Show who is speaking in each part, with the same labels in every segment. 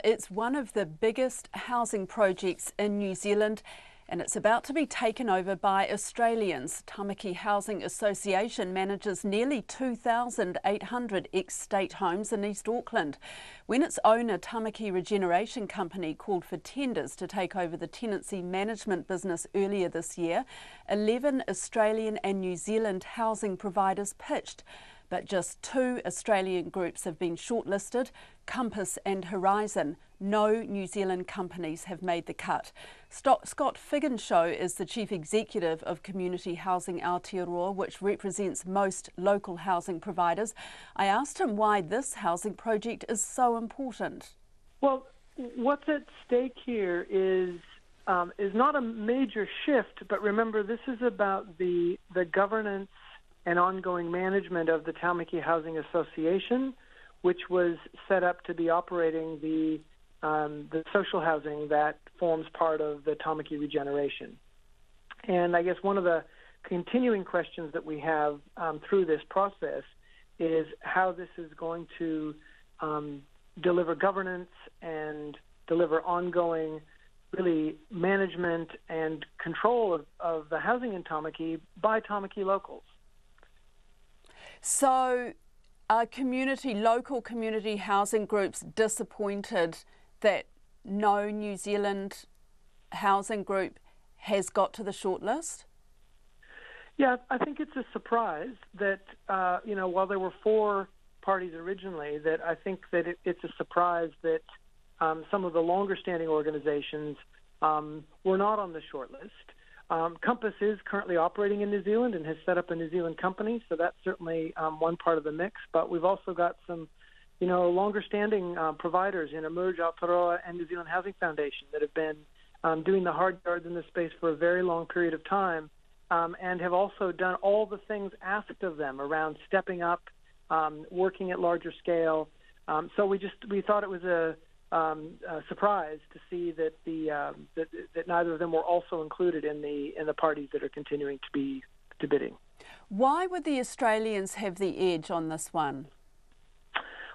Speaker 1: It's one of the biggest housing projects in New Zealand, and it's about to be taken over by Australians. Tamaki Housing Association manages nearly 2,800 ex-state homes in East Auckland. When its owner, Tamaki Regeneration Company, called for tenders to take over the tenancy management business earlier this year, 11 Australian and New Zealand housing providers pitched. But just 2 Australian groups have been shortlisted, Compass and Horizon. No New Zealand companies have made the cut. Scott Figgenshow is the Chief Executive of Community Housing Aotearoa, which represents most local housing providers. I asked him why this housing project is so important.
Speaker 2: Well, what's at stake here is not a major shift, but remember, this is about the governance and ongoing management of the Tamaki Housing Association, which was set up to be operating the social housing that forms part of the Tamaki Regeneration. And I guess one of the continuing questions that we have through this process is how this is going to deliver governance and deliver ongoing really management and control of the housing in Tamaki by Tamaki locals.
Speaker 1: So are local community housing groups disappointed that no New Zealand housing group has got to the shortlist?
Speaker 2: Yeah, I think it's a surprise that, while there were 4 parties originally, that I think that it's a surprise that some of the longer-standing organizations were not on the shortlist. Compass is currently operating in New Zealand and has set up a New Zealand company, so that's certainly one part of the mix. But we've also got some, longer-standing providers in Emerge Aotearoa and New Zealand Housing Foundation that have been doing the hard yards in this space for a very long period of time, and have also done all the things asked of them around stepping up, working at larger scale. So we thought it was a surprise to see that that neither of them were also included in the parties that are continuing to be bidding.
Speaker 1: Why would the Australians have the edge on this one?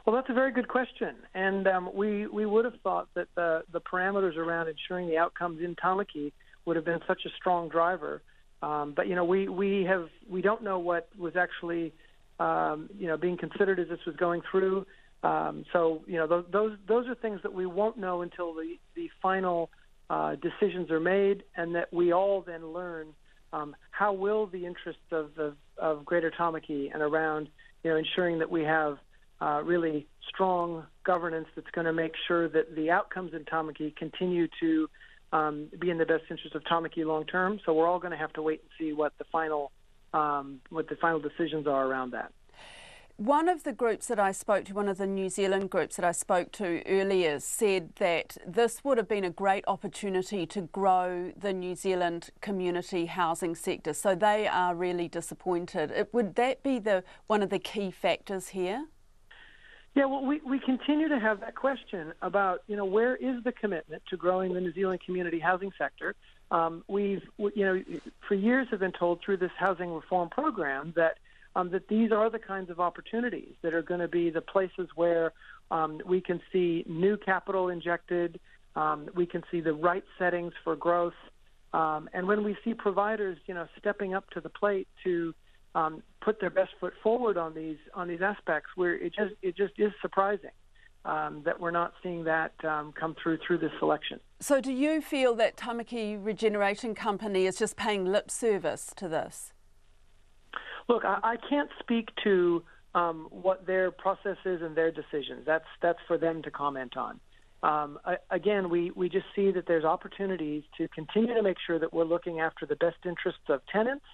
Speaker 2: Well, that's a very good question, and we would have thought that the parameters around ensuring the outcomes in Tamaki would have been such a strong driver. But we don't know what was actually being considered as this was going through. So those are things that we won't know until the final decisions are made, and that we all then learn how will the interests of Greater Tamaki and around ensuring that we have really strong governance that's going to make sure that the outcomes in Tamaki continue to be in the best interest of Tamaki long term. So we're all going to have to wait and see what the final decisions are around that.
Speaker 1: One of the groups that I spoke to, one of the New Zealand groups that I spoke to earlier, said that this would have been a great opportunity to grow the New Zealand community housing sector. So they are really disappointed. Would that be one of the key factors here?
Speaker 2: Yeah, well, we continue to have that question about, where is the commitment to growing the New Zealand community housing sector? We've for years have been told through this housing reform program that these are the kinds of opportunities that are going to be the places where we can see new capital injected, we can see the right settings for growth, and when we see providers, stepping up to the plate to put their best foot forward on these aspects, where it just is surprising that we're not seeing that come through this selection.
Speaker 1: So, do you feel that Tamaki Regeneration Company is just paying lip service to this?
Speaker 2: Look, I can't speak to what their process is and their decisions. That's for them to comment on. Again, we just see that there's opportunities to continue to make sure that we're looking after the best interests of tenants,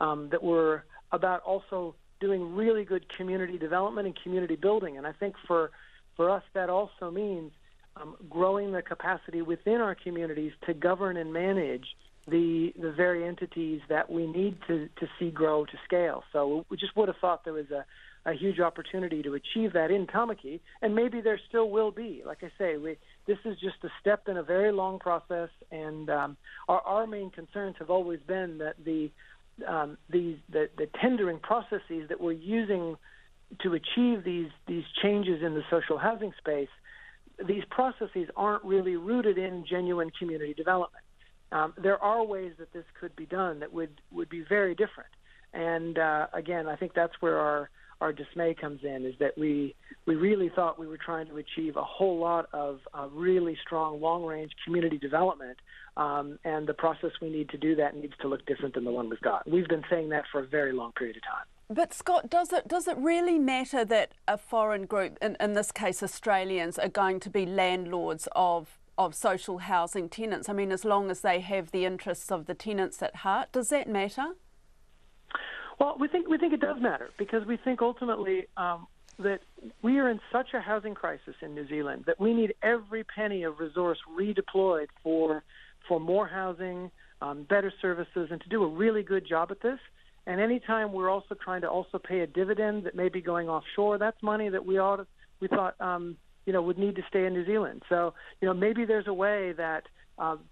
Speaker 2: that we're about also doing really good community development and community building. And I think for us, that also means growing the capacity within our communities to govern and manage the very entities that we need to see grow to scale. So we just would have thought there was a huge opportunity to achieve that in Tamaki, and maybe there still will be. Like I say, this is just a step in a very long process, and our main concerns have always been that the tendering processes that we're using to achieve these changes in the social housing space these processes aren't really rooted in genuine community development. There are ways that this could be done that would be very different. And again, I think that's where our dismay comes in, is that we really thought we were trying to achieve a whole lot of really strong long-range community development, and the process we need to do that needs to look different than the one we've got. We've been saying that for a very long period of time.
Speaker 1: But Scott, does it really matter that a foreign group, in this case Australians, are going to be landlords of social housing tenants? I mean, as long as they have the interests of the tenants at heart, does that matter?
Speaker 2: Well, we think it does matter, because we think ultimately that we are in such a housing crisis in New Zealand that we need every penny of resource redeployed for more housing, better services, and to do a really good job at this. And anytime we're also trying to pay a dividend that may be going offshore, that's money that we thought would need to stay in New Zealand. So maybe there's a way that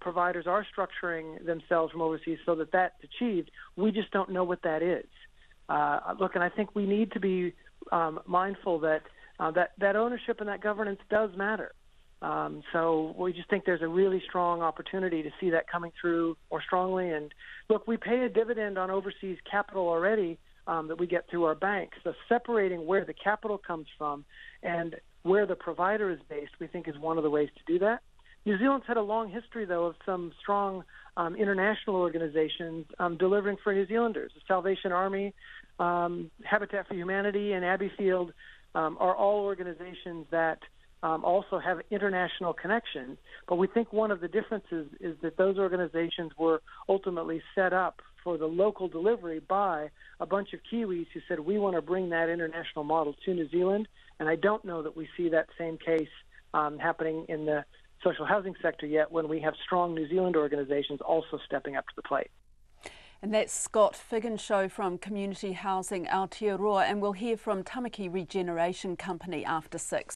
Speaker 2: providers are structuring themselves from overseas so that that's achieved. We just don't know what that is. Look, and I think we need to be mindful that that ownership and that governance does matter. So we just think there's a really strong opportunity to see that coming through more strongly. And look, we pay a dividend on overseas capital already that we get through our banks. So separating where the capital comes from and where the provider is based, we think is one of the ways to do that. New Zealand's had a long history, though, of some international organizations delivering for New Zealanders. The Salvation Army, Habitat for Humanity, and Abbey Field are all organizations that also have international connections. But we think one of the differences is that those organizations were ultimately set up for the local delivery by a bunch of Kiwis who said, we want to bring that international model to New Zealand. And I don't know that we see that same case happening in the social housing sector yet, when we have strong New Zealand organizations also stepping up to the plate.
Speaker 1: And that's Scott Figgenshow from Community Housing Aotearoa, and we'll hear from Tamaki Regeneration Company after 6.